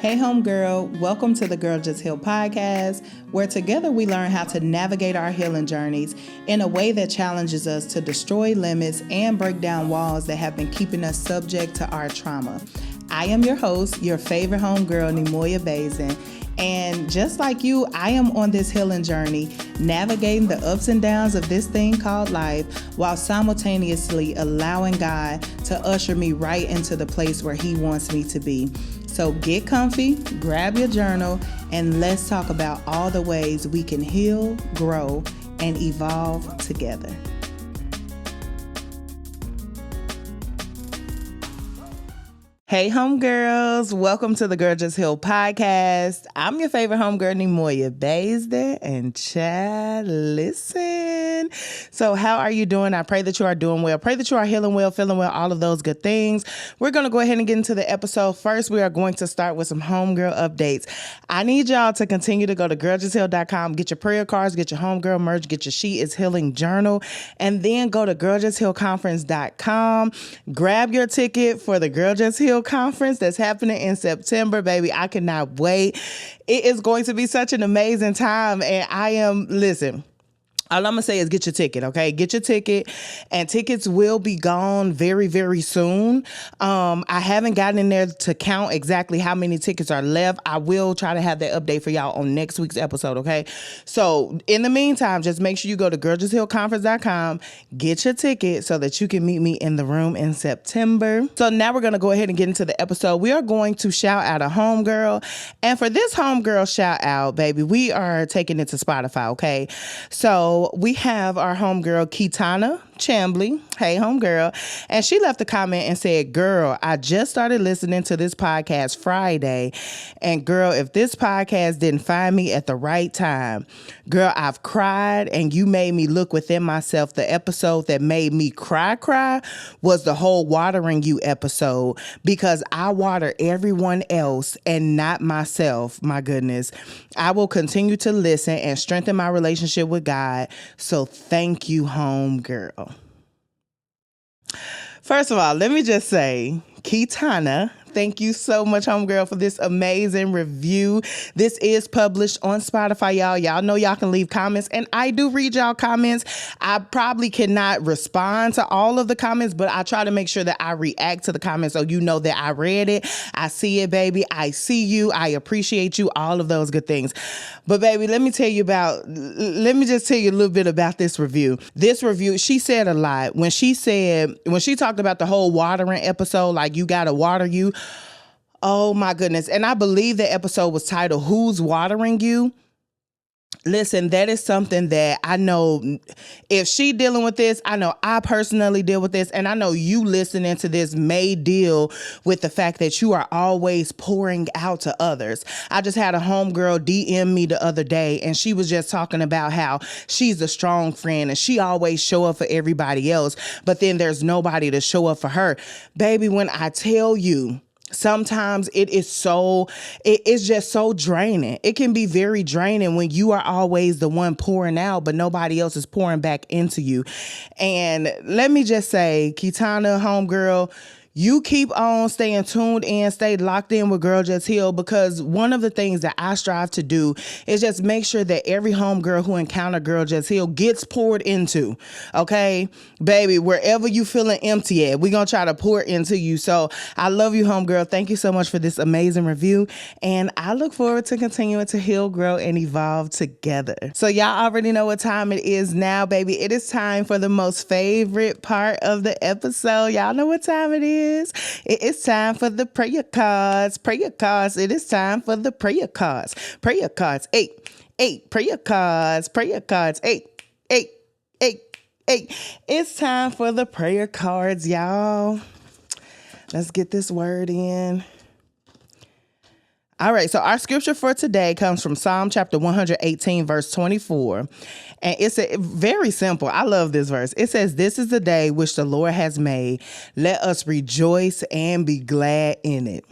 Hey homegirl, welcome to the Girl Just Heal podcast, where together we learn how to navigate our healing journeys in a way that challenges us to destroy limits and break down walls that have been keeping us subject to our trauma. I am your host, your favorite homegirl, Neimoya Basden. And just like you, I am on this healing journey, navigating the ups and downs of this thing called life, while simultaneously allowing God to usher me right into the place where He wants me to be. So get comfy, grab your journal, and let's talk about all the ways we can heal, grow, and evolve together. Hey homegirls, welcome to the Girl Just Heal podcast. I'm your favorite homegirl, Neimoya Basden, and child, listen. So how are you doing? I pray that you are doing well. Pray that you are healing well, feeling well, all of those good things. We're going to go ahead and get into the episode. First, we are going to start with some homegirl updates. I need y'all to continue to go to girljustheal.com, get your prayer cards, get your homegirl merch, get your She Is Healing journal, and then go to girljusthealconference.com. Grab your ticket for the Girl Just Heal conference that's happening in September, baby. I cannot wait. It is going to be such an amazing time. And listen, all I'm going to say is get your ticket, okay? Get your ticket, and tickets will be gone very, very soon. I haven't gotten in there to count exactly how many tickets are left. I will try to have that update for y'all on next week's episode, okay? So in the meantime, just make sure you go to girljusthealconference.com, get your ticket so that you can meet me in the room in September. So now we're going to go ahead and get into the episode. We are going to shout out a homegirl. And for this homegirl shout out, baby, we are taking it to Spotify, okay? So we have our homegirl, Kitana Chambly. Hey, homegirl. And she left a comment and said, girl, I just started listening to this podcast Friday. And girl, if this podcast didn't find me at the right time, girl, I've cried and you made me look within myself. The episode that made me cry was the whole watering you episode, because I water everyone else and not myself. My goodness. I will continue to listen and strengthen my relationship with God. So thank you, homegirl. First of all, let me just say, Kitana, thank you so much, homegirl, for this amazing review. This is published on Spotify, y'all. Y'all know y'all can leave comments, and I do read y'all comments. I probably cannot respond to all of the comments, but I try to make sure that I react to the comments so you know that I read it. I see it, baby. I see you. I appreciate you. All of those good things. But baby, let me just tell you a little bit about this review. This review, she said a lot. When she talked about the whole watering episode, like you gotta water you. Oh my goodness. And I believe the episode was titled, Who's Watering You? Listen, that is something that I know if she dealing with this, I know I personally deal with this, and I know you listening to this may deal with the fact that you are always pouring out to others. I just had a homegirl DM me the other day, and she was just talking about how she's a strong friend and she always show up for everybody else, but then there's nobody to show up for her. Baby, when I tell you, sometimes it's just so draining. It can be very draining when you are always the one pouring out, but nobody else is pouring back into you. And let me just say, Kitana, homegirl, you keep on staying tuned in, stay locked in with Girl Just Heal, because one of the things that I strive to do is just make sure that every homegirl who encounter Girl Just Heal gets poured into. Okay, baby, wherever you feeling empty at, we're going to try to pour into you. So I love you, homegirl. Thank you so much for this amazing review. And I look forward to continuing to heal, grow, and evolve together. So y'all already know what time it is now, baby. It is time for the most favorite part of the episode. Y'all know what time it is. It is time for the prayer cards. Prayer cards. It is time for the prayer cards. Prayer cards. 8. Prayer cards. Prayer cards. 8. It's time for the prayer cards, y'all. Let's get this word in. All right, so our scripture for today comes from Psalm chapter 118, verse 24. And it's very simple. I love this verse. It says, "This is the day which the Lord has made. Let us rejoice and be glad in it."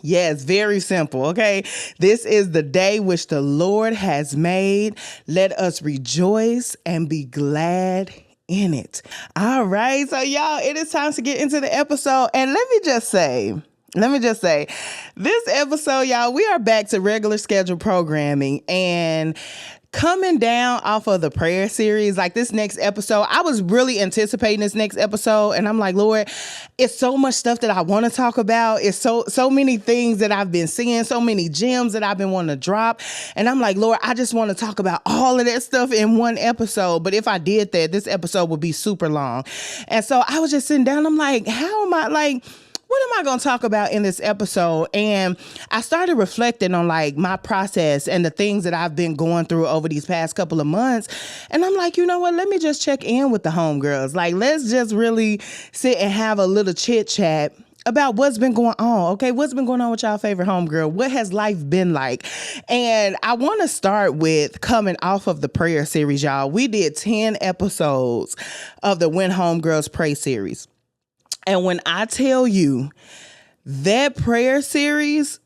Yes, very simple. Okay. This is the day which the Lord has made. Let us rejoice and be glad in it. All right. So y'all, it is time to get into the episode. And let me just say, Let me just say, this episode, y'all, we are back to regular scheduled programming and coming down off of the prayer series. Like this next episode, I was really anticipating this next episode, and I'm like, Lord, it's so much stuff that I want to talk about. It's so many things that I've been seeing, so many gems that I've been wanting to drop. And I'm like, Lord, I just want to talk about all of that stuff in one episode. But if I did that, this episode would be super long. And so I was just sitting down. I'm like, how am I like, what am I going to talk about in this episode? And I started reflecting on like my process and the things that I've been going through over these past couple of months. And I'm like, you know what? Let me just check in with the homegirls. Like, let's just really sit and have a little chit chat about what's been going on. Okay, what's been going on with y'all favorite homegirl? What has life been like? And I want to start with coming off of the prayer series, y'all. We did 10 episodes of the When Homegirls Pray series. And when I tell you that prayer series,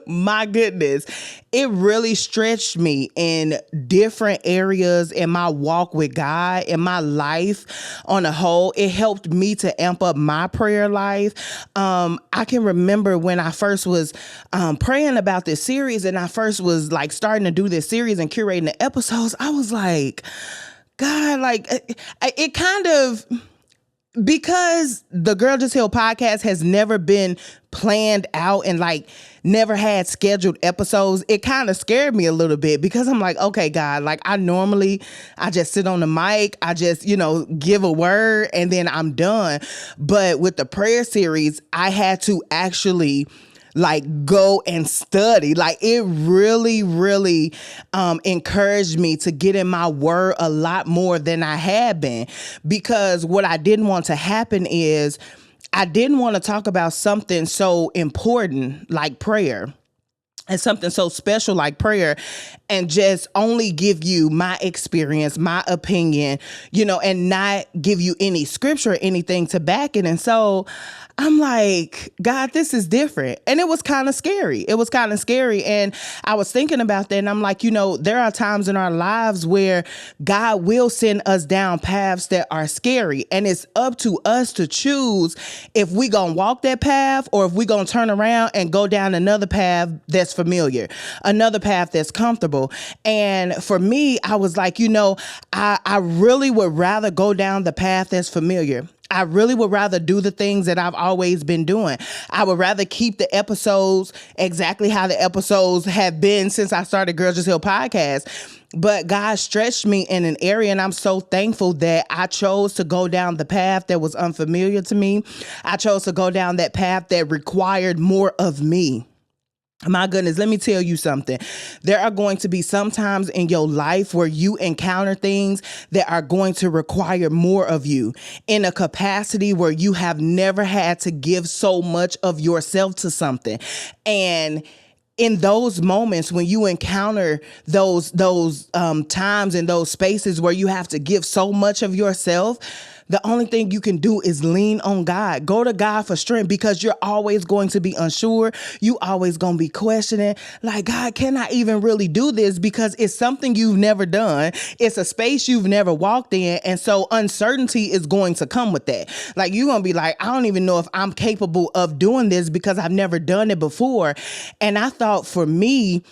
my goodness, it really stretched me in different areas in my walk with God, in my life on a whole. It helped me to amp up my prayer life. I can remember when I first was praying about this series and I first was like starting to do this series and curating the episodes. I was like, God, like it kind of... Because the Girl Just Heal podcast has never been planned out and like never had scheduled episodes, it kind of scared me a little bit because I'm like, okay, God, like I just sit on the mic, I just, give a word and then I'm done. But with the prayer series, I had to actually like go and study. Like it really, really encouraged me to get in my word a lot more than I had been, because what I didn't want to happen is I didn't want to talk about something so important like prayer and something so special like prayer and just only give you my experience, my opinion, and not give you any scripture or anything to back it. And so I'm like, God, this is different. And it was kind of scary. And I was thinking about that. And I'm like, there are times in our lives where God will send us down paths that are scary. And it's up to us to choose if we gonna walk that path or if we gonna turn around and go down another path that's familiar, another path that's comfortable. And for me, I was like, I really would rather go down the path that's familiar. I really would rather do the things that I've always been doing. I would rather keep the episodes exactly how the episodes have been since I started Girls Just Heal podcast. But God stretched me in an area, and I'm so thankful that I chose to go down the path that was unfamiliar to me. I chose to go down that path that required more of me. My goodness, let me tell you something. There are going to be some times in your life where you encounter things that are going to require more of you in a capacity where you have never had to give so much of yourself to something. And in those moments when you encounter those times and those spaces where you have to give so much of yourself, the only thing you can do is lean on God. Go to God for strength, because you're always going to be unsure. You always going to be questioning, like, God, can I even really do this? Because it's something you've never done. It's a space you've never walked in. And so uncertainty is going to come with that. Like, you're going to be like, I don't even know if I'm capable of doing this because I've never done it before. And I thought for me,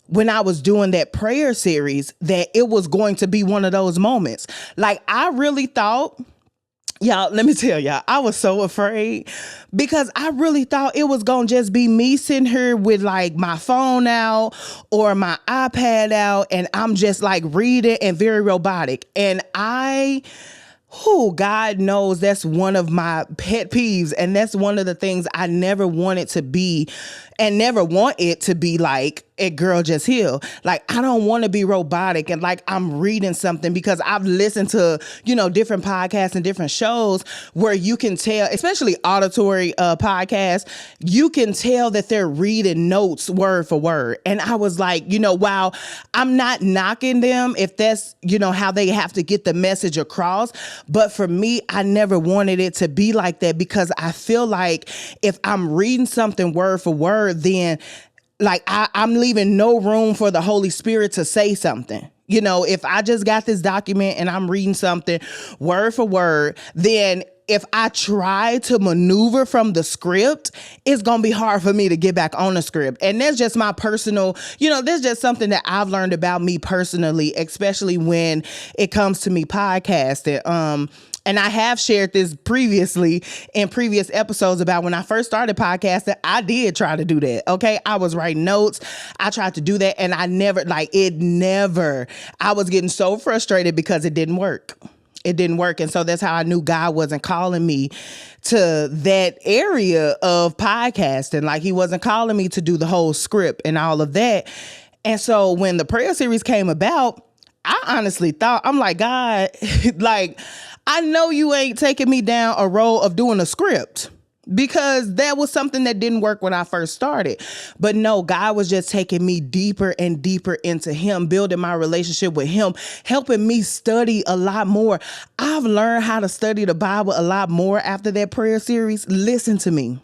when I was doing that prayer series, that it was going to be one of those moments. Like, I really thought... Y'all, let me tell y'all, I was so afraid because I really thought it was going to just be me sitting here with like my phone out or my iPad out, and I'm just like reading and very robotic. And God knows that's one of my pet peeves. And that's one of the things I never wanted to be and never want it to be like at Girl Just Heal. Like, I don't want to be robotic and like I'm reading something, because I've listened to, different podcasts and different shows where you can tell, especially auditory podcasts, you can tell that they're reading notes word for word. And I was like, while I'm not knocking them if that's, how they have to get the message across. But for me, I never wanted it to be like that, because I feel like if I'm reading something word for word, then like I'm leaving no room for the Holy Spirit to say something. If I just got this document and I'm reading something word for word, then if I try to maneuver from the script, it's going to be hard for me to get back on the script. And that's just my personal, that's just something that I've learned about me personally, especially when it comes to me podcasting. And I have shared this previously in previous episodes about when I first started podcasting, I did try to do that. Okay. I was writing notes. I tried to do that and I was getting so frustrated because it didn't work. It didn't work. And so that's how I knew God wasn't calling me to that area of podcasting. Like he wasn't calling me to do the whole script and all of that. And so when the prayer series came about, I honestly thought, I'm like, God, like, I know you ain't taking me down a road of doing a script, because that was something that didn't work when I first started. But no, God was just taking me deeper and deeper into him, building my relationship with him, helping me study a lot more. I've learned how to study the Bible a lot more after that prayer series. Listen to me.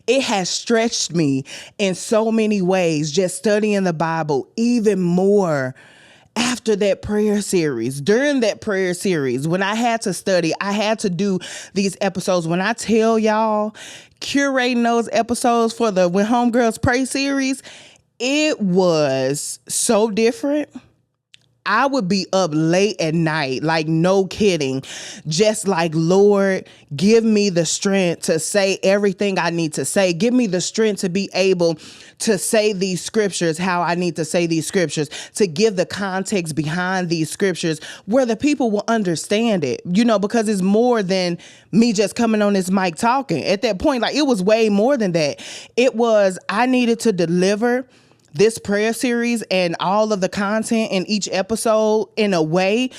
It has stretched me in so many ways, just studying the Bible even more. After that prayer series, during that prayer series, when I had to study, I had to do these episodes. When I tell y'all, curating those episodes for the When Homegirls Pray series, it was so different. I would be up late at night, like no kidding, just like, Lord, give me the strength to say everything I need to say. Give me the strength to be able to say these scriptures how I need to say these scriptures, to give the context behind these scriptures where the people will understand it, because it's more than me just coming on this mic talking. At that point, like, it was way more than that. It was, I needed to deliver this prayer series and all of the content in each episode in a way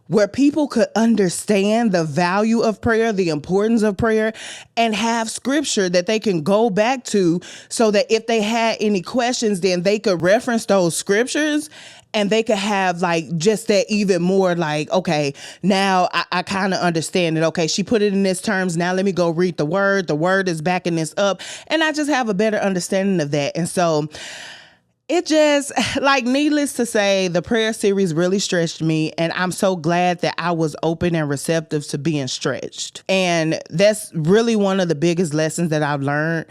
where people could understand the value of prayer, the importance of prayer, and have scripture that they can go back to so that if they had any questions, then they could reference those scriptures and they could have like just that even more like, okay, now I kind of understand it. Okay, she put it in this terms. Now let me go read the word. The word is backing this up. And I just have a better understanding of that. And so it just, like, needless to say, the prayer series really stretched me, and I'm so glad that I was open and receptive to being stretched. And that's really one of the biggest lessons that I've learned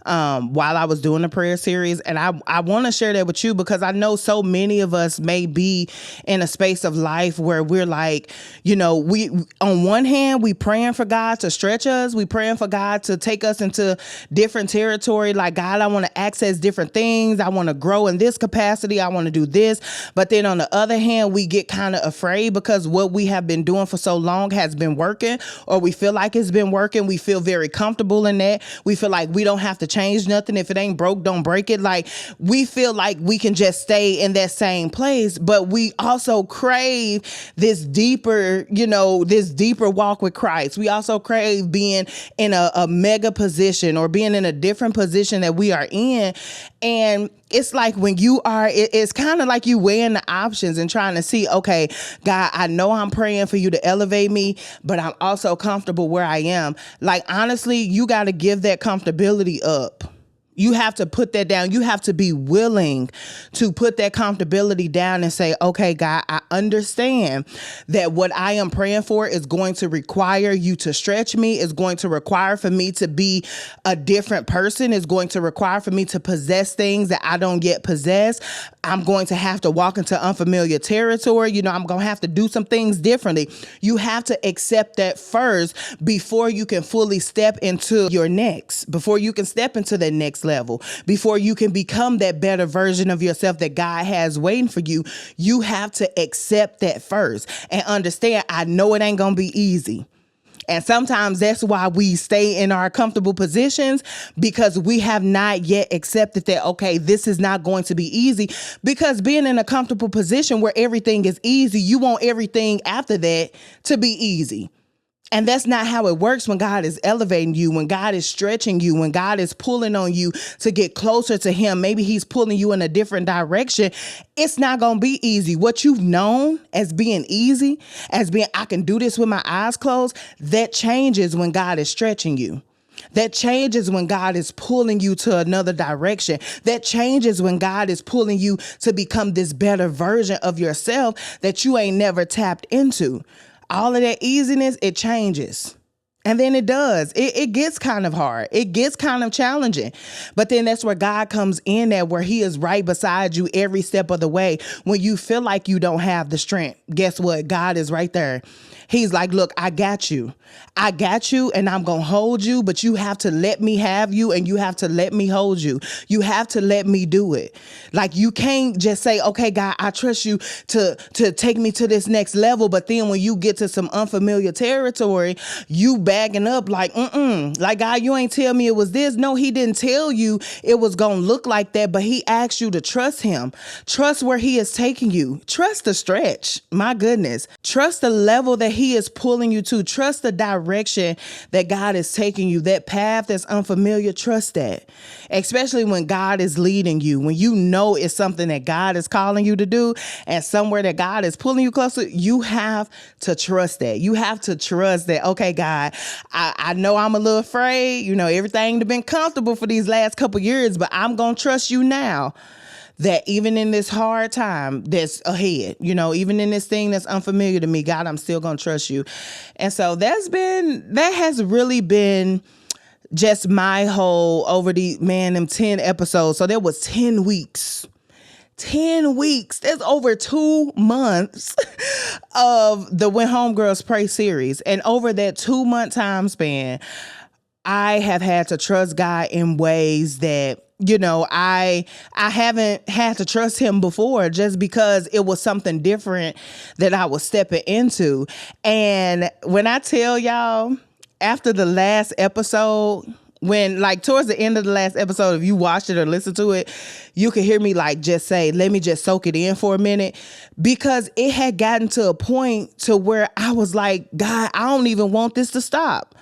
while I was doing the prayer series. And I want to share that with you because I know so many of us may be in a space of life where we're like, we, on one hand, we praying for God to stretch us. We praying for God to take us into different territory. Like, God, I want to access different things. I want to grow in this capacity. I want to do this. But then on the other hand, we get kind of afraid because what we have been doing for so long has been working, or we feel like it's been working. We feel very comfortable in that. We feel like we don't have to change nothing. If it ain't broke, don't break it. Like, we feel like we can just stay in that same place, but we also crave this deeper, this deeper walk with Christ. We also crave being in a mega position or being in a different position that we are in. And it's like when you are, it's kind of like you weighing the options and trying to see, okay, God, I know I'm praying for you to elevate me, but I'm also comfortable where I am. Like, honestly, you got to give that comfortability up. You have to put that down. You have to be willing to put that comfortability down and say, okay, God, I understand that what I am praying for is going to require you to stretch me. It's going to require for me to be a different person. It's going to require for me to possess things that I don't yet possess. I'm going to have to walk into unfamiliar territory. I'm going to have to do some things differently. You have to accept that first before you can fully step into your next, before you can step into the next level, before you can become that better version of yourself that God has waiting for you. You have to accept that first and understand, I know it ain't going to be easy. And sometimes that's why we stay in our comfortable positions, because we have not yet accepted that, okay, this is not going to be easy. Because being in a comfortable position where everything is easy, you want everything after that to be easy. And that's not how it works when God is elevating you, when God is stretching you, when God is pulling on you to get closer to him. Maybe he's pulling you in a different direction. It's not going to be easy. What you've known as being easy, as being, I can do this with my eyes closed, that changes when God is stretching you. That changes when God is pulling you to another direction. That changes when God is pulling you to become this better version of yourself that you ain't never tapped into. All of that easiness, it changes. And then it does. It gets kind of hard. It gets kind of challenging. But then that's where God comes in at, where he is right beside you every step of the way. When you feel like you don't have the strength, guess what? God is right there. He's like, look, I got you. I got you, and I'm going to hold you, but you have to let me have you, and you have to let me hold you. You have to let me do it. Like, you can't just say, okay, God, I trust you to take me to this next level. But then when you get to some unfamiliar territory, you bagging up like, like, God, you ain't tell me it was this. No, he didn't tell you it was going to look like that, but he asked you to trust him. Trust where he is taking you. Trust the stretch. My goodness. Trust the level that he is pulling you to. Trust the direction that God is taking you. That path that's unfamiliar, trust that. Especially when God is leading you, when you know it's something that God is calling you to do and somewhere that God is pulling you closer, you have to trust that. You have to trust that, okay, God, I know I'm a little afraid. You know, everything has been comfortable for these last couple years, but I'm going to trust you now. That even in this hard time that's ahead, you know, even in this thing that's unfamiliar to me, God, I'm still going to trust you. And so that has really been just my whole over them 10 episodes. So there was 10 weeks. 10 weeks. That's over 2 months of the When Homegirls Pray series. And over that 2-month time span, I have had to trust God in ways that, you know, I haven't had to trust him before, just because it was something different that I was stepping into. And when I tell y'all, after the last episode, when like towards the end of the last episode, if you watched it or listened to it, you could hear me like just say, let me just soak it in for a minute, because it had gotten to a point to where I was like, God, I don't even want this to stop.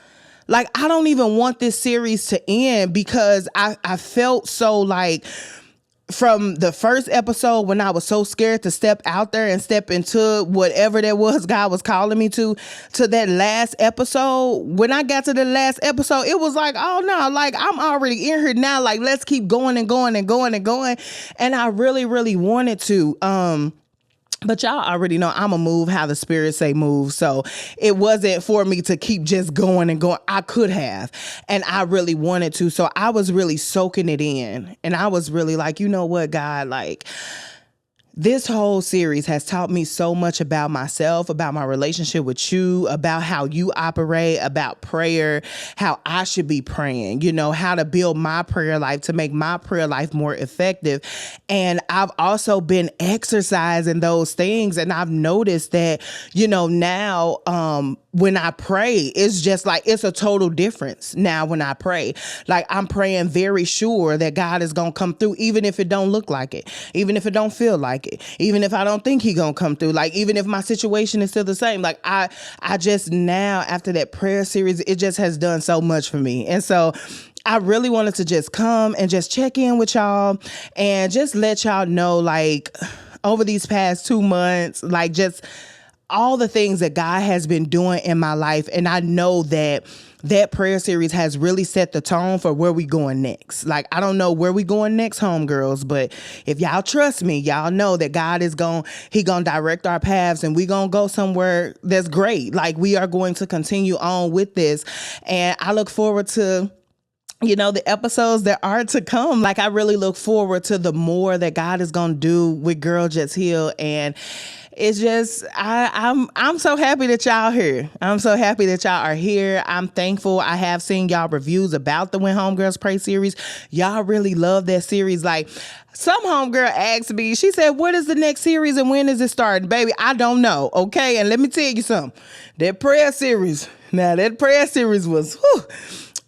Like, I don't even want this series to end, because I felt so like from the first episode when I was so scared to step out there and step into whatever that was God was calling me to that last episode. When I got to the last episode, it was like, oh no, like I'm already in here now. Like, let's keep going and going and going and going. And I really, really wanted to. But y'all already know I'm a move how the spirit say move. So it wasn't for me to keep just going and going. I could have, and I really wanted to. So I was really soaking it in, and I was really like, you know what, God, like, this whole series has taught me so much about myself, about my relationship with you, about how you operate, about prayer, how I should be praying, you know, how to build my prayer life to make my prayer life more effective. And I've also been exercising those things. And I've noticed that, you know, now, when I pray, it's just like, it's a total difference now when I pray. Like, I'm praying very sure that God is going to come through, even if it don't look like it, even if it don't feel like it, even if I don't think he going to come through, like, even if my situation is still the same. Like, I just now, after that prayer series, it just has done so much for me. And so I really wanted to just come and just check in with y'all and just let y'all know, like, over these past 2 months, like, just all the things that God has been doing in my life. And I know that prayer series has really set the tone for where we going next. Like, I don't know where we going next, homegirls, but if y'all trust me, y'all know that God is he gonna direct our paths, and we gonna go somewhere that's great. Like, we are going to continue on with this. And I look forward to, you know, the episodes that are to come. Like, I really look forward to the more that God is going to do with Girl Just Heal. And it's just, I'm so happy that y'all here. I'm so happy that y'all are here. I'm thankful. I have seen y'all reviews about the When Homegirls Pray series. Y'all really love that series. Like, some homegirl asked me, she said, what is the next series and when is it starting? Baby, I don't know. Okay. And let me tell you something. That prayer series was, whew,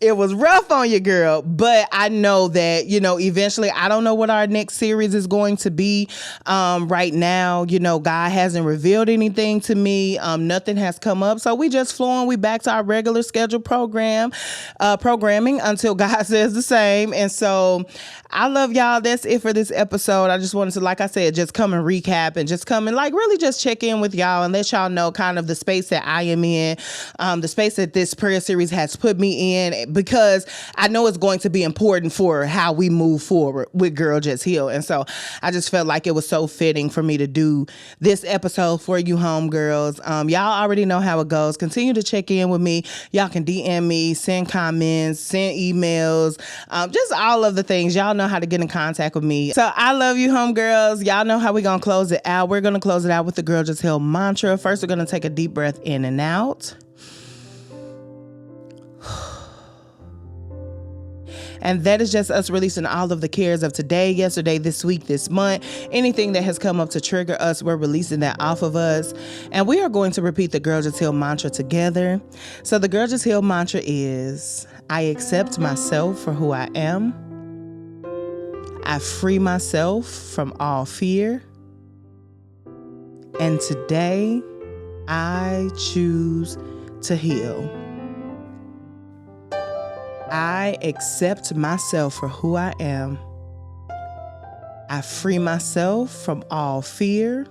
it was rough on you, girl. But I know that, you know, eventually, I don't know what our next series is going to be. Right now, you know, God hasn't revealed anything to me. Nothing has come up. So we just flowing. We back to our regular scheduled programming until God says the same. And so I love y'all. That's it for this episode. I just wanted to, like I said, just come and recap and just come and like really just check in with y'all and let y'all know kind of the space that I am in, the space that this prayer series has put me in, because I know it's going to be important for how we move forward with Girl Just Heal. And so I just felt like it was so fitting for me to do this episode for you homegirls. Y'all already know how it goes. Continue to check in with me. Y'all can DM me, send comments, send emails, just all of the things. Y'all know how to get in contact with me. So I love you homegirls. Y'all know how we're going to close it out. We're going to close it out with the Girl Just Heal mantra. First, we're going to take a deep breath in and out. And that is just us releasing all of the cares of today, yesterday, this week, this month. Anything that has come up to trigger us, we're releasing that off of us. And we are going to repeat the Girl Just Heal mantra together. So the Girl Just Heal mantra is, I accept myself for who I am. I free myself from all fear. And today, I choose to heal. I accept myself for who I am. I free myself from all fear.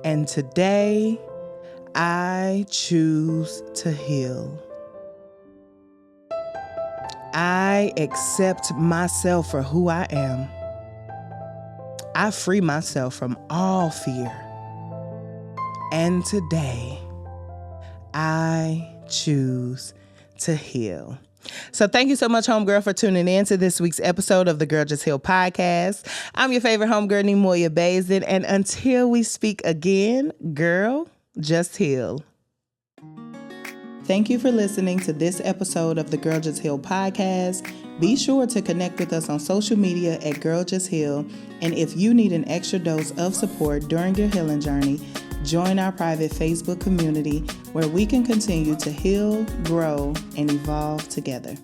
And today, I choose to heal. I accept myself for who I am. I free myself from all fear. And today, I choose to heal. So thank you so much, homegirl, for tuning in to this week's episode of the Girl Just Heal podcast. I'm your favorite homegirl, Neimoya Basden, and until we speak again, girl, just heal. Thank you for listening to this episode of the Girl Just Heal podcast. Be sure to connect with us on social media at Girl Just Heal, and if you need an extra dose of support during your healing journey, join our private Facebook community where we can continue to heal, grow, and evolve together.